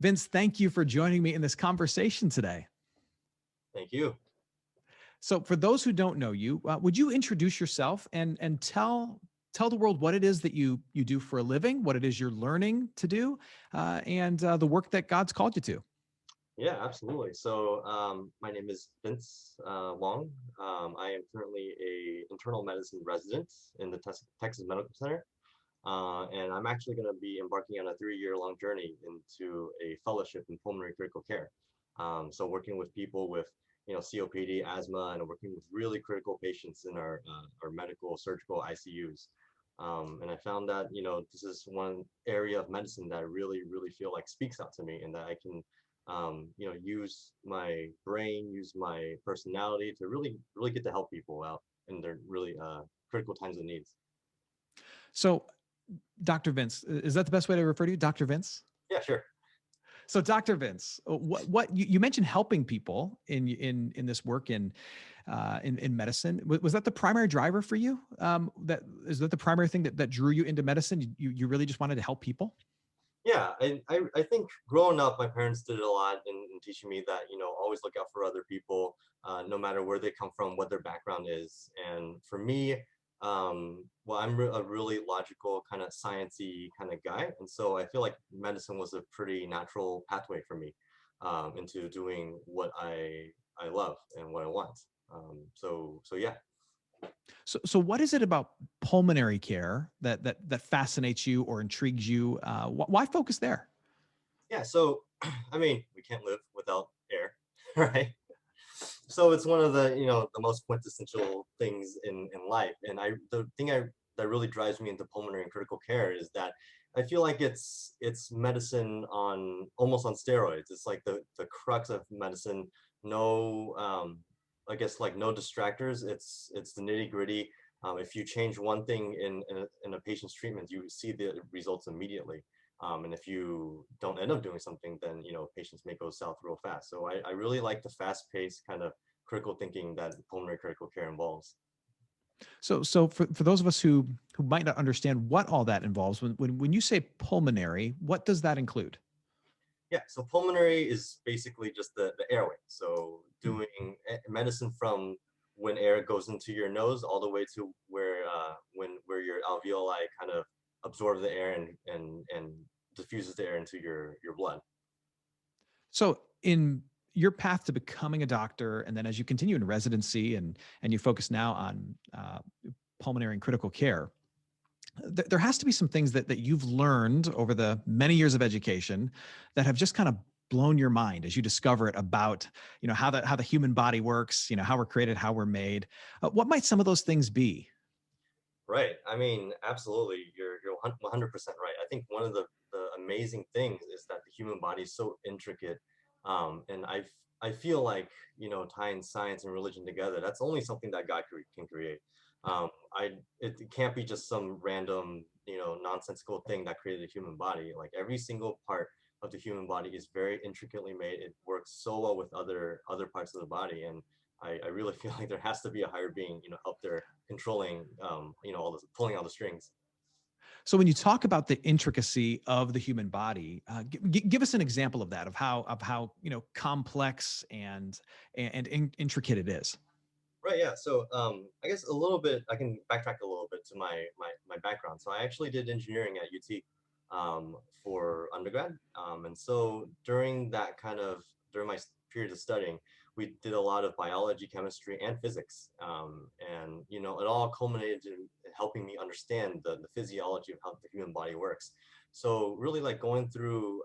Vince, thank you for joining me in this conversation today. Thank you. So for those who don't know you, would you introduce yourself and tell the world what it is that you do for a living, what it is you're learning to do, and the work that God's called you to? Yeah, absolutely. So, my name is Vince Wang. I am currently a internal medicine resident in the Texas Medical Center, and I'm actually going to be embarking on a 3-year-long journey into a fellowship in pulmonary critical care. So, working with people with COPD, asthma, and working with really critical patients in our medical surgical ICUs. And I found that this is one area of medicine that I really feel like speaks out to me, and that I can use my brain, use my personality to really get to help people out in their really critical times of needs. So, Dr. Vince, is that the best way to refer to you, Dr. Vince? Yeah, sure. So, Dr. Vince, what you mentioned helping people in this work in medicine. Was that the primary driver for you? That is that the primary thing that drew you into medicine? You really just wanted to help people? Yeah, I think growing up, my parents did a lot in teaching me that, always look out for other people, no matter where they come from, what their background is. And for me, well, a really logical kind of sciencey kind of guy. And so I feel like medicine was a pretty natural pathway for me into doing what I love and what I want. So yeah. So what is it about pulmonary care that fascinates you or intrigues you? Why focus there? Yeah, so I mean, we can't live without air, right? So it's one of the most quintessential things in life. And the thing that really drives me into pulmonary and critical care is that I feel like it's medicine on almost on steroids. It's like the crux of medicine. No, I guess like no distractors. It's the nitty gritty. If you change one thing in a patient's treatment, you see the results immediately. And if you don't end up doing something, then patients may go south real fast. So I really like the fast-paced kind of critical thinking that pulmonary critical care involves. So for those of us who might not understand what all that involves, when you say pulmonary, what does that include? Yeah, so pulmonary is basically just the airway. So Hmm. doing medicine from when air goes into your nose all the way to where your alveoli kind of absorb the air and diffuses the air into your blood. So in your path to becoming a doctor, and then as you continue in residency and you focus now on pulmonary and critical care, there has to be some things that you've learned over the many years of education that have just kind of blown your mind as you discover it about how the human body works, how we're created, how we're made. What might some of those things be? Right. I mean, absolutely. You're 100% right. I think one of the amazing things is that the human body is so intricate. And I feel like, tying science and religion together, that's only something that God can create. It can't be just some random, nonsensical thing that created a human body. Like every single part of the human body is very intricately made. It works so well with other parts of the body. And I really feel like there has to be a higher being, up there controlling, all this, pulling all the strings. So when you talk about the intricacy of the human body, give us an example of that, of how complex and intricate it is. Right, yeah. So I guess a little bit, I can backtrack a little bit to my background. So I actually did engineering at UT for undergrad. And so during my period of studying, we did a lot of biology, chemistry, and physics. And it all culminated in helping me understand the physiology of how the human body works. So really like going through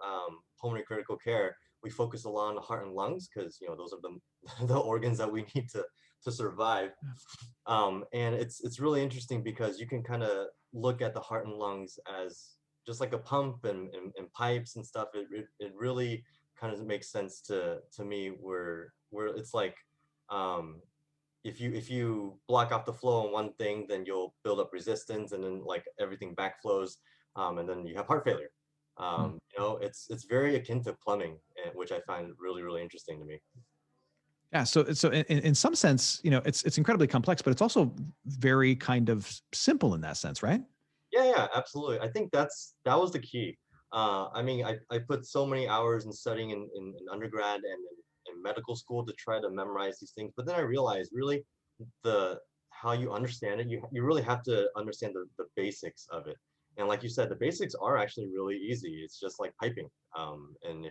pulmonary critical care, we focus a lot on the heart and lungs because those are the organs that we need to survive. And it's really interesting because you can kind of look at the heart and lungs as just like a pump and pipes and stuff. It really kind of makes sense to me where it's like um, if you block off the flow on one thing, then you'll build up resistance, and then like everything backflows, and then you have heart failure. Hmm. It's very akin to plumbing, which I find really interesting to me. Yeah. So in some sense, it's incredibly complex, but it's also very kind of simple in that sense, right? Yeah, absolutely. I think that was the key. I mean, I put so many hours in studying in undergrad and in medical school to try to memorize these things, but then I realized really the how you understand it, you really have to understand the basics of it. And like you said, the basics are actually really easy. It's just like piping. And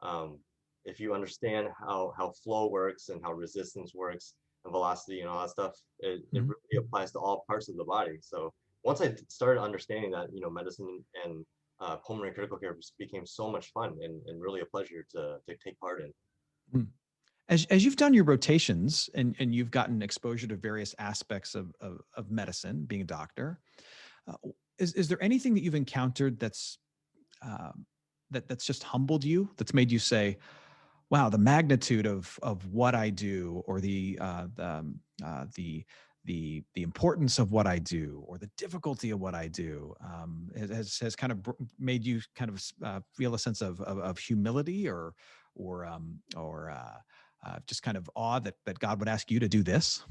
um, if you understand how flow works and how resistance works and velocity and all that stuff, it Mhm. really applies to all parts of the body. So once I started understanding that, medicine and pulmonary critical care just became so much fun and really a pleasure to take part in. Mm. As you've done your rotations and you've gotten exposure to various aspects of medicine, being a doctor, uh, is there anything that you've encountered um, that's just humbled you, that's made you say, wow, the magnitude of what I do, or the importance of what I do, or the difficulty of what I do, has kind of made you kind of feel a sense of humility, or just kind of awe that God would ask you to do this.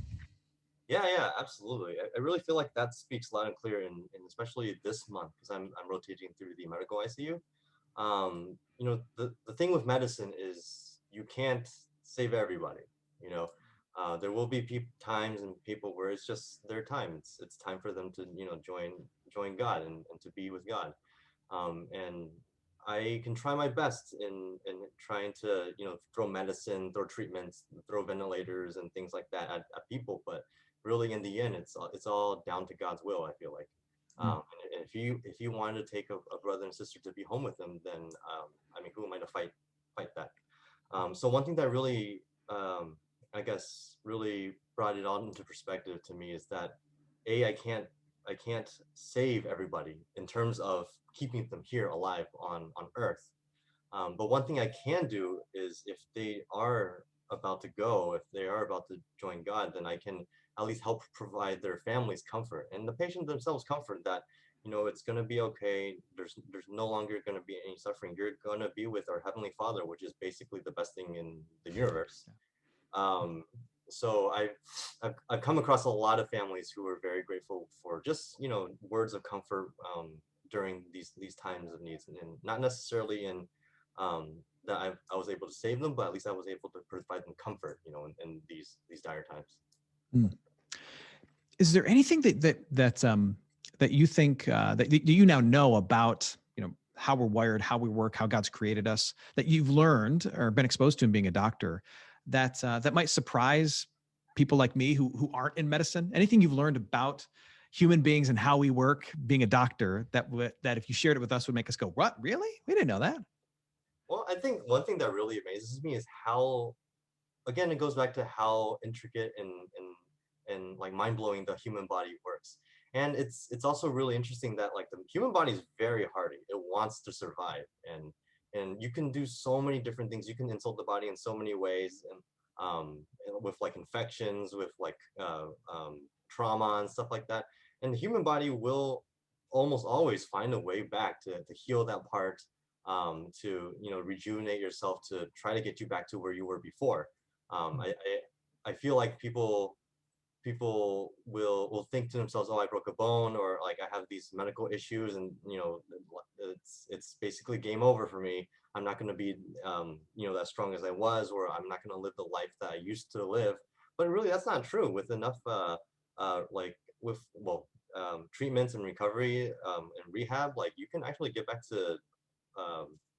Yeah, yeah, absolutely. I really feel like that speaks loud and clear, in especially this month because I'm rotating through the medical ICU. The thing with medicine is you can't save everybody. You know, there will be times and people where it's just their time. It's time for them to join God and to be with God. And I can try my best in trying to throw medicine, throw treatments, throw ventilators and things like that at people, but really in the end it's all down to God's will. I feel like, Mm, and if you wanted to take a brother and sister to be home with them, then I mean, who am I to fight that? So one thing that really, I guess, really brought it all into perspective to me is that a I can't save everybody in terms of keeping them here alive on Earth. But one thing I can do is if they are about to go, if they are about to join God, then I can at least help provide their families comfort and the patient themselves comfort that it's going to be okay. There's no longer going to be any suffering. You're going to be with our Heavenly Father, which is basically the best thing in the universe. Um, so I've come across a lot of families who are very grateful for just words of comfort during these times of needs, and not necessarily in that I was able to save them, but at least I was able to provide them comfort, in these dire times. mm. Is there anything that you think that you now know about, how we're wired, how we work, how God's created us, that you've learned or been exposed to in being a doctor, that might surprise people like me who aren't in medicine? Anything you've learned about human beings and how we work, being a doctor, that if you shared it with us would make us go, "What? Really? We didn't know that." Well, I think one thing that really amazes me is how, again, it goes back to how intricate and like mind-blowing the human body works. And it's also really interesting that like the human body is very hardy. It wants to survive, and you can do so many different things. You can insult the body in so many ways, and with like infections, with like trauma and stuff like that. And the human body will almost always find a way back to heal that part, to rejuvenate yourself, to try to get you back to where you were before. um, Mm, I, I feel like people will think to themselves, oh, I broke a bone, or like I have these medical issues, and it's basically game over for me. I'm not going to be that strong as I was, or I'm not going to live the life that I used to live. But really, that's not true. With enough like with well treatments and recovery, and rehab, like you can actually get back to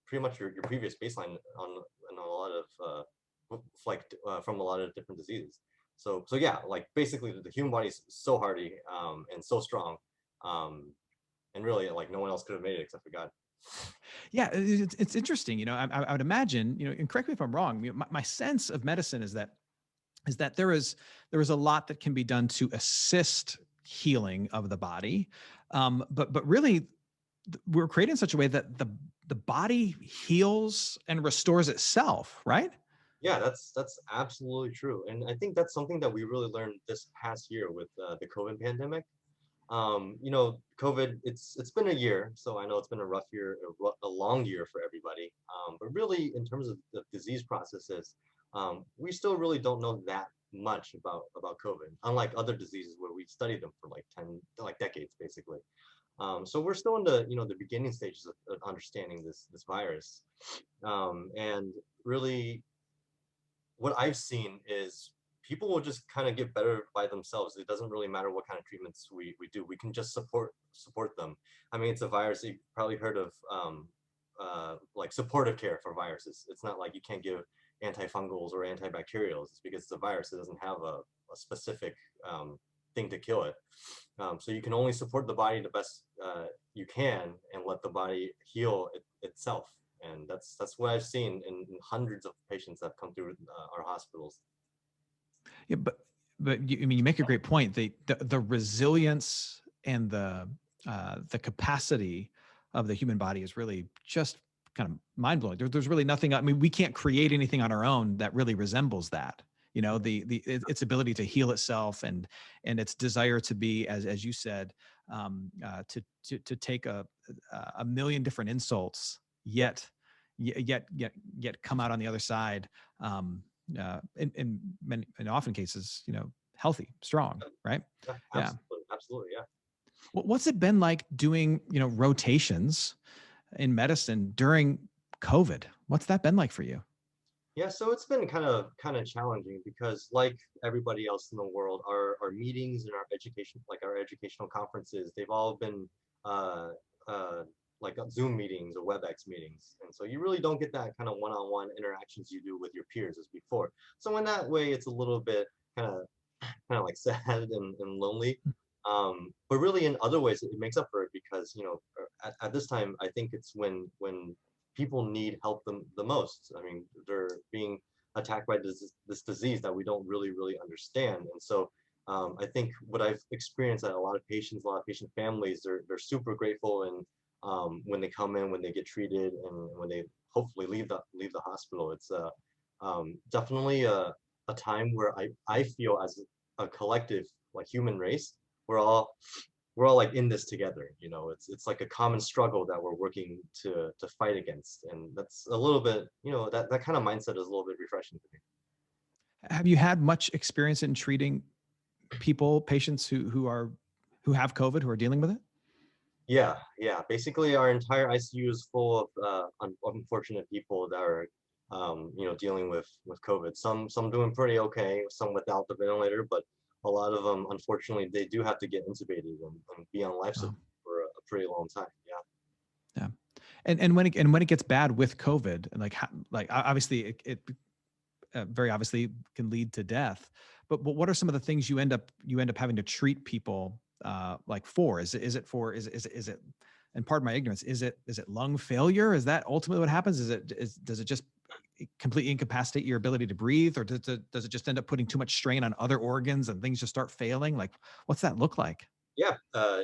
pretty much your previous baseline on a lot of from a lot of different diseases. So yeah, like basically the human body is so hardy, and so strong, um, and really like no one else could have made it except for God. yeah, it's interesting. I would imagine, and correct me if I'm wrong. My sense of medicine is that there is a lot that can be done to assist healing of the body, but really we're created in such a way that the body heals and restores itself, right? Yeah, that's absolutely true, and I think that's something that we really learned this past year with the COVID pandemic. COVID, it's been a year, so I know it's been a rough year, a long year for everybody. But really, in terms of the disease processes, we still really don't know that much about COVID, unlike other diseases where we studied them for like 10, like decades, basically. So we're still in the the beginning stages of understanding this virus, and really what I've seen is people will just kind of get better by themselves. It doesn't really matter what kind of treatments we do. We can just support them. I mean, it's a virus. You've probably heard of like supportive care for viruses. It's not like you can't give antifungals or antibacterials. It's because it's a virus. It doesn't have a specific thing to kill it. So you can only support the body the best you can and let the body heal itself. And that's what I've seen in hundreds of patients that have come through our hospitals. Yeah, but you, I mean, you make a great point. The resilience and the capacity of the human body is really just kind of mind blowing. There's really nothing. I mean, we can't create anything on our own that really resembles that. You know, its ability to heal itself and its desire to be, as you said, to take a million different insults, Yeah, yet come out on the other side. In many, in often cases, you know, healthy, strong, right? yeah, Yeah. absolutely, absolutely, yeah. What's it been like doing, you know, rotations in medicine during COVID? What's that been like for you? Yeah, so it's been kind of challenging because like everybody else in the world, our meetings and our education, like our educational conferences, they've all been uh, uh, like Zoom meetings or WebEx meetings. And so you really don't get that kind of one-on-one interactions you do with your peers as before. So in that way, it's a little bit kind of like sad and lonely. But really in other ways, it makes up for it because, at this time, I think it's when people need help the most. I mean, they're being attacked by this disease that we don't really understand. And so I think what I've experienced that a lot of patients, a lot of patient families, they're super grateful and when they come in, when they get treated, and when they hopefully leave the hospital. It's definitely a time where I feel as a collective like human race, we're all like in this together. It's like a common struggle that we're working to fight against, and that's a little bit, that kind of mindset is a little bit refreshing to me. Have you had much experience in treating people, patients who have COVID, who are dealing with it? Yeah, basically our entire ICU is full of unfortunate people that are dealing with COVID. Some doing pretty okay, some without the ventilator, but a lot of them, unfortunately, they do have to get intubated and be on life support Wow. for a pretty long time. Yeah. Yeah. And when it gets bad with COVID, and obviously it very obviously can lead to death. But what are some of the things you end up having to treat people like for? Is it? And pardon my ignorance. Is it lung failure? Is that ultimately what happens? Does it just completely incapacitate your ability to breathe, or does it just end up putting too much strain on other organs and things just start failing? Like, what's that look like? Yeah,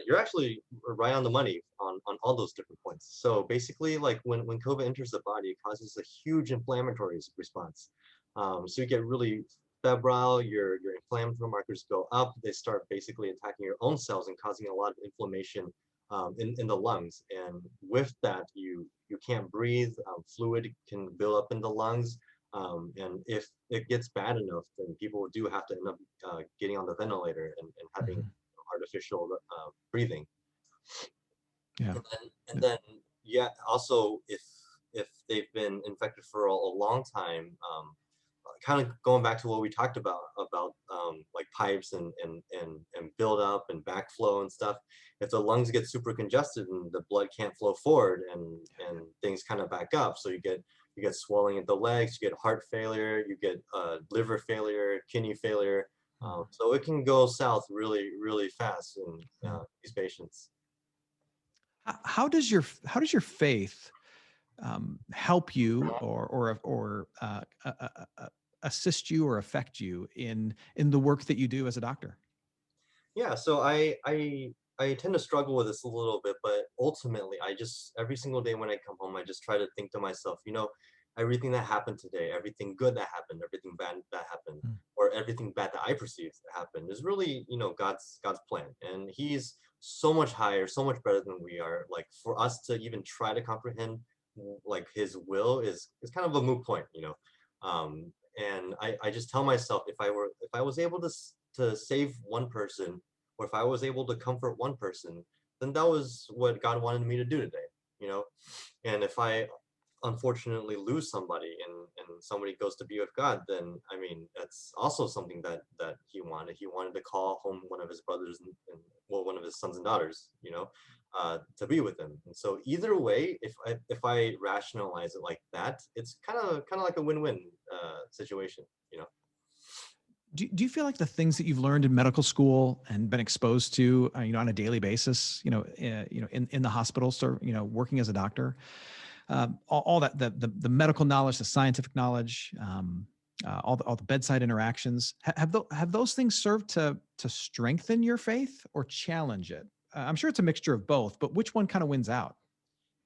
you're actually right on the money on all those different points. So basically, like when COVID enters the body, it causes a huge inflammatory response. So you get really febrile, your inflammatory markers go up. They start basically attacking your own cells and causing a lot of inflammation in the lungs. And with that, you can't breathe. Fluid can build up in the lungs. And if it gets bad enough, then people do have to end up getting on the ventilator and having Mhm. artificial breathing. Yeah. And then yeah, also if they've been infected for a long time, kind of going back to what we talked about like pipes and build up and backflow and stuff. If the lungs get super congested and the blood can't flow forward and things kind of back up, so you get swelling in the legs, you get heart failure, you get liver failure, kidney failure. Mhm. So it can go south really fast in Yeah. these patients. How does your faith help you or assist you or affect you in the work that you do as a doctor? Yeah, so I tend to struggle with this a little bit, but ultimately, I just every single day when I come home, I just try to think to myself, everything that happened today, everything good that happened, everything bad that happened, Mm. or everything bad that I perceived that happened is really, God's plan, and He's so much higher, so much better than we are. Like for us to even try to comprehend like His will is kind of a moot point. And I just tell myself if I was able to save one person, or if I was able to comfort one person, then that was what God wanted me to do today, you know. And if I unfortunately lose somebody and somebody goes to be with God, then I mean that's also something that he wanted. He wanted to call home one of his brothers and well, one of his sons and daughters, you know, to be with him. And so either way, if I rationalize it like that, it's kind of like a win-win situation, you know. Do you feel like the things that you've learned in medical school and been exposed to, on a daily basis, in the hospital, so, working as a doctor, all that, the medical knowledge, the scientific knowledge, all the bedside interactions, have those things served to strengthen your faith or challenge it? I'm sure it's a mixture of both, but which one kind of wins out?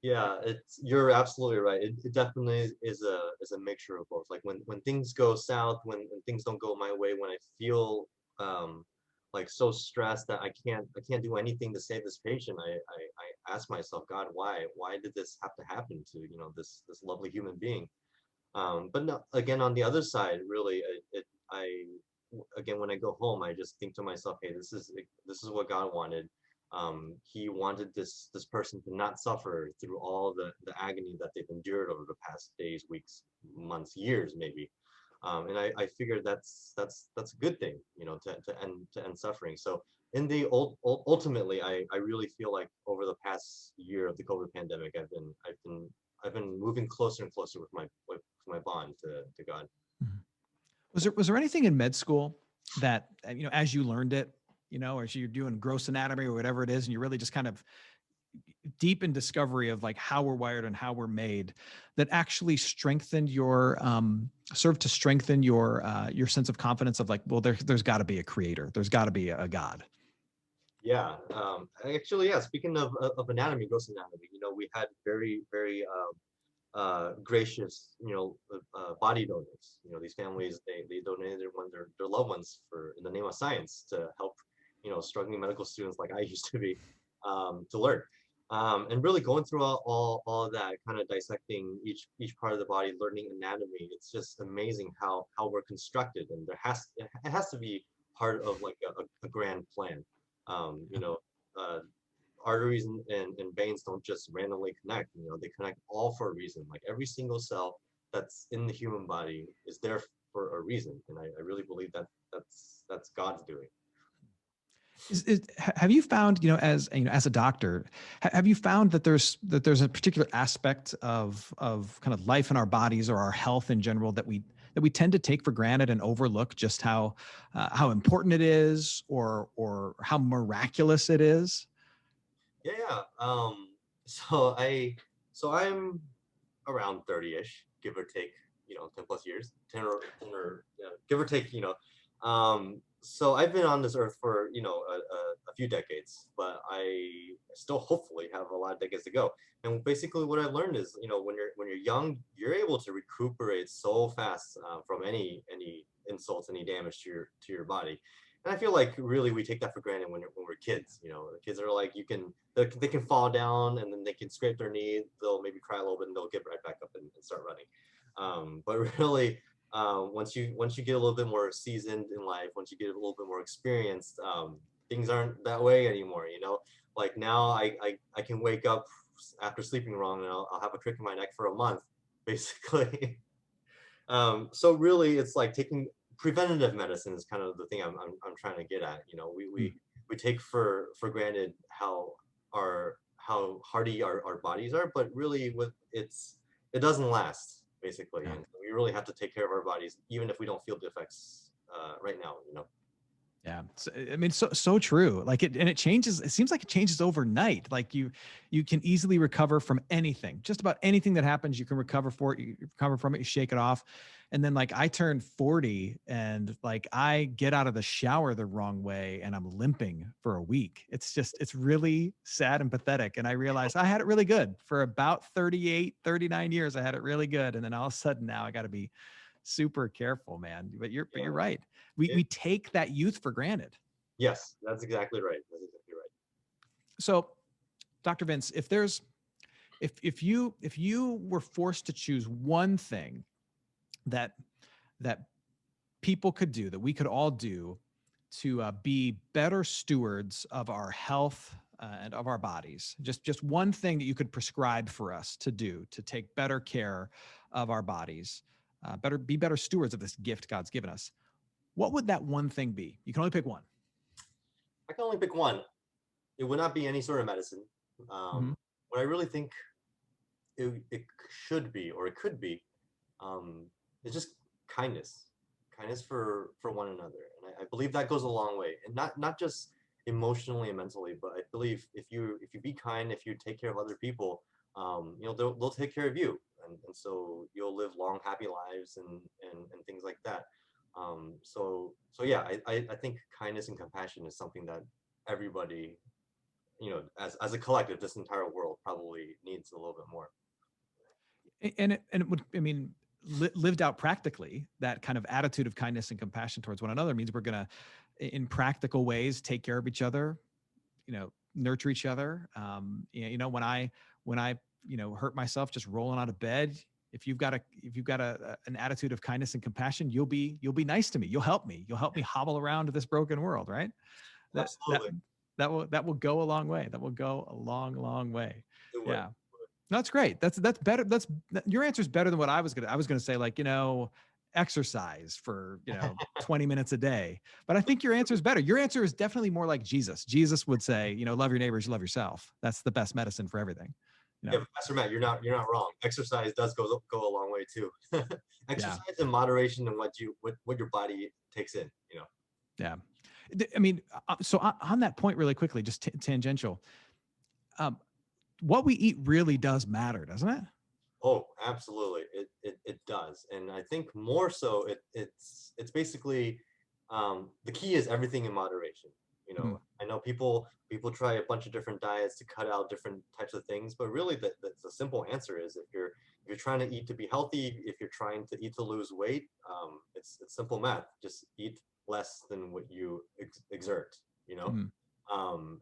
Yeah, it's you're absolutely right. It definitely is a mixture of both. Like when things go south, when things don't go my way, when I feel um like so stressed that I can't do anything to save this patient, I ask myself, God, why did this have to happen to, this lovely human being? But no, again, on the other side, really, again, when I go home, I just think to myself, hey, this is what God wanted. He wanted this person to not suffer through all the agony that they've endured over the past days, weeks, months, years, maybe. And I figured that's a good thing, to end suffering. So ultimately, I really feel like over the past year of the COVID pandemic, I've been moving closer and closer with my bond to God. Mhm. Was there anything in med school that, as you learned it, or as you're doing gross anatomy or whatever it is, and you're really just kind of deep in discovery of like how we're wired and how we're made, that actually strengthened served to strengthen your sense of confidence of like, well, there's got to be a creator, there's got to be a God. Yeah. Actually, yeah. Speaking of anatomy, gross anatomy, we had very, very gracious, body donors. These families, they donated their loved ones in the name of science to help, struggling medical students like I used to be, to learn. And really going through all of that, kind of dissecting each part of the body, learning anatomy. It's just amazing how we're constructed, and it has to be part of like a grand plan. Um, you know, uh, Arteries and veins don't just randomly connect. They connect all for a reason. Like every single cell that's in the human body is there for a reason, and I really believe that's God's doing. Have you found, as a doctor, have you found that there's a particular aspect of kind of life in our bodies or our health in general that we tend to take for granted and overlook just how important it is, or how miraculous it is? Yeah, yeah. So I'm around 30-ish, give or take, 10 plus years, 10 or yeah, give or take, So I've been on this earth for, a few decades, but I still hopefully have a lot of decades to go. And basically what I learned is, when you're young, you're able to recuperate so fast from any insults, any damage to your body. And I feel like really we take that for granted when we're kids. The kids are like they can fall down and then they can scrape their knee. They'll maybe cry a little bit and they'll get right back up and start running. But really, once you get a little bit more seasoned in life, once you get a little bit more experienced, things aren't that way anymore. Like now I can wake up after sleeping wrong and I'll have a crick in my neck for a month, basically. So really, it's like taking preventative medicine is kind of the thing I'm trying to get at. We take for granted how hardy our bodies are, but really it doesn't last basically, Yeah. and we really have to take care of our bodies even if we don't feel the effects right now. Yeah. So, I mean, so true. Like it changes. It seems like it changes overnight. Like you can easily recover from anything, just about anything that happens. You can recover for it. You recover from it. You shake it off. And then like I turned 40 and like I get out of the shower the wrong way and I'm limping for a week. It's really sad and pathetic. And I realized I had it really good for about 38, 39 years. I had it really good. And then all of a sudden now I got to be super careful, man. But you're Yeah. right. We It, we take that youth for granted. yes, that's exactly right. That's exactly right. So, Dr. Vince, if you were forced to choose one thing that that people could do, that we could all do to be better stewards of our health, and of our bodies, just one thing that you could prescribe for us to do to take better care of our bodies, be better stewards of this gift God's given us, what would that one thing be? You can only pick one. I can only pick one. It would not be any sort of medicine. Mm-hmm. What I really think it should be, or it could be, is just kindness, kindness for one another, and I believe that goes a long way, and not just emotionally and mentally, but I believe if you be kind, if you take care of other people, they'll take care of you, and so you'll live long, happy lives, and things like that. So yeah, I think kindness and compassion is something that everybody, as a collective, this entire world probably needs a little bit more. And it would, I mean, lived out practically, that kind of attitude of kindness and compassion towards one another means we're going to, in practical ways, take care of each other, nurture each other. When I hurt myself just rolling out of bed, if you've got an attitude of kindness and compassion, you'll be nice to me. You'll help me hobble around to this broken world, right? that that Absolutely. that will go a long way. That will go a long way. It would. Yeah. No, that's great. That's better. Your answer is better than what I was gonna say. Like, exercise for 20 minutes a day. But I think your answer is better. Your answer is definitely more like Jesus. Jesus would say, love your neighbors, love yourself. That's the best medicine for everything. Yeah, but Pastor Matt, you're not wrong. Exercise does go a long way too. Yeah, Exercise in moderation and what your body takes in. yeah. I mean, so on that point, really quickly, just tangential. What we eat really does matter, doesn't it? Oh, absolutely. It does, and I think more so it's basically, the key is everything in moderation. Mm, I know people try a bunch of different diets to cut out different types of things, but really the simple answer is if you're trying to eat to be healthy, if you're trying to eat to lose weight, it's simple math. Just eat less than what you exert. You know. mm.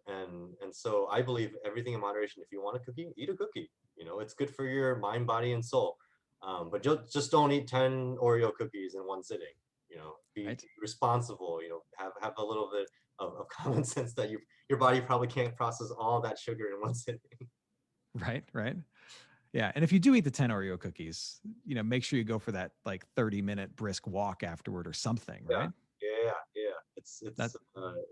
And so I believe everything in moderation. If you want a cookie, eat a cookie. It's good for your mind, body, and soul. But just don't eat 10 Oreo cookies in one sitting. Be Right, responsible. Have a little bit of common sense that your body probably can't process all that sugar in one sitting. right. Yeah, and if you do eat the 10 Oreo cookies, make sure you go for that like 30-minute brisk walk afterward or something, Yeah, right? yeah. That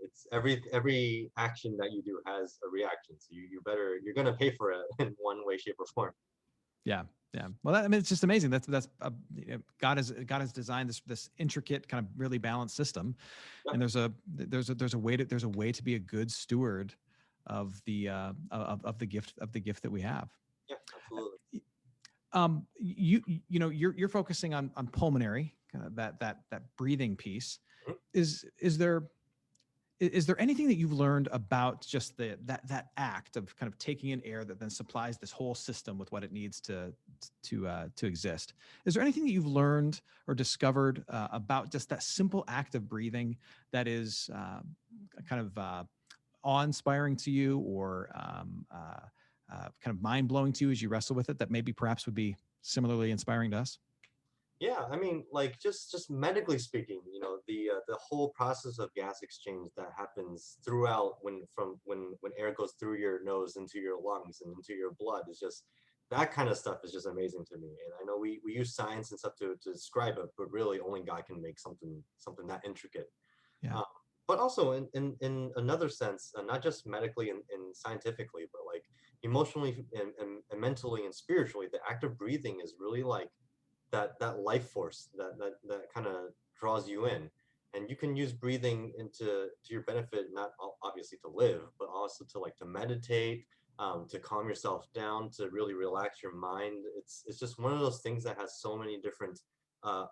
It's every action that you do has a reaction. So you're gonna pay for it in one way, shape, or form. Yeah, yeah. Well, it's just amazing. God has designed this intricate, kind of really balanced system, Yeah, and there's a way to be a good steward of the gift that we have. yeah, absolutely. You're focusing on pulmonary, kind of that breathing piece. Mhm. Is there anything that you've learned about just that act of kind of taking in air that then supplies this whole system with what it needs to exist? Is there anything that you've learned or discovered about just that simple act of breathing that is kind of awe-inspiring to you, or kind of mind-blowing to you as you wrestle with it, that maybe perhaps would be similarly inspiring to us? Yeah, I mean, like just medically speaking, the whole process of gas exchange that happens throughout when air goes through your nose into your lungs and into your blood is just that kind of stuff is just amazing to me. And I know we use science and stuff to describe it, but really only God can make something that intricate. Yeah. Um, but also in another sense, not just medically and scientifically, but like emotionally and mentally and spiritually, the act of breathing is really like that life force that kind of draws you in, and you can use breathing to your benefit, not obviously to live, but also to meditate, to calm yourself down, to really relax your mind. It's just one of those things that has so many different uh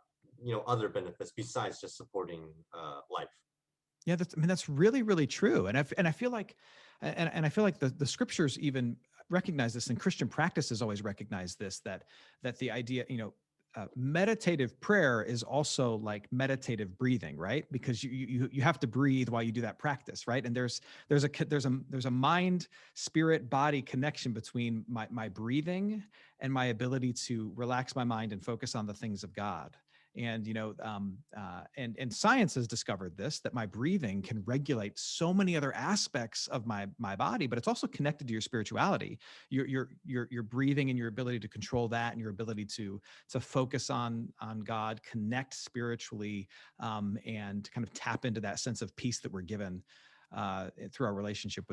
other benefits besides just supporting life. Yeah, that's really, really true. And I feel like, and I feel like the scriptures even recognize this, and Christian practice has always recognized this, that the idea, meditative prayer is also like meditative breathing, right? Because you have to breathe while you do that practice, right? And there's a mind, spirit, body connection between my breathing and my ability to relax my mind and focus on the things of God. And and science has discovered this, that my breathing can regulate so many other aspects of my body, but it's also connected to your spirituality. Your breathing and your ability to control that, and your ability to focus on God, connect spiritually, and kind of tap into that sense of peace that we're given through our relationship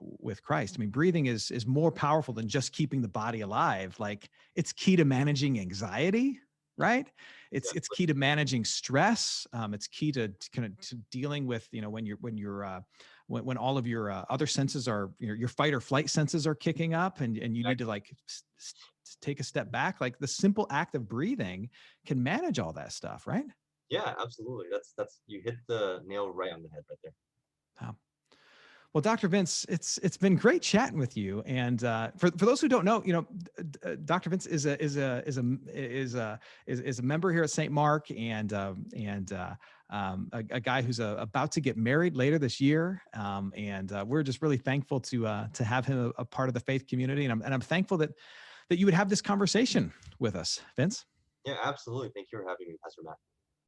with Christ. I mean, breathing is more powerful than just keeping the body alive. Like, it's key to managing anxiety, right? It's Exactly. key to managing stress. It's key to kind of to dealing with, when all of your other senses are, your fight or flight senses are kicking up, and you need to, like, take a step back. Like, the simple act of breathing can manage all that stuff, right? Yeah, absolutely. That's you hit the nail right on the head right there. Um, Well, Dr. Vince, it's been great chatting with you. And for those who don't know, Dr. Vince is a member here at St. Mark, and a guy who's about to get married later this year. And we're just really thankful to have him a part of the faith community. And I'm thankful that you would have this conversation with us, Vince. Yeah, absolutely. Thank you for having me, Pastor Matt.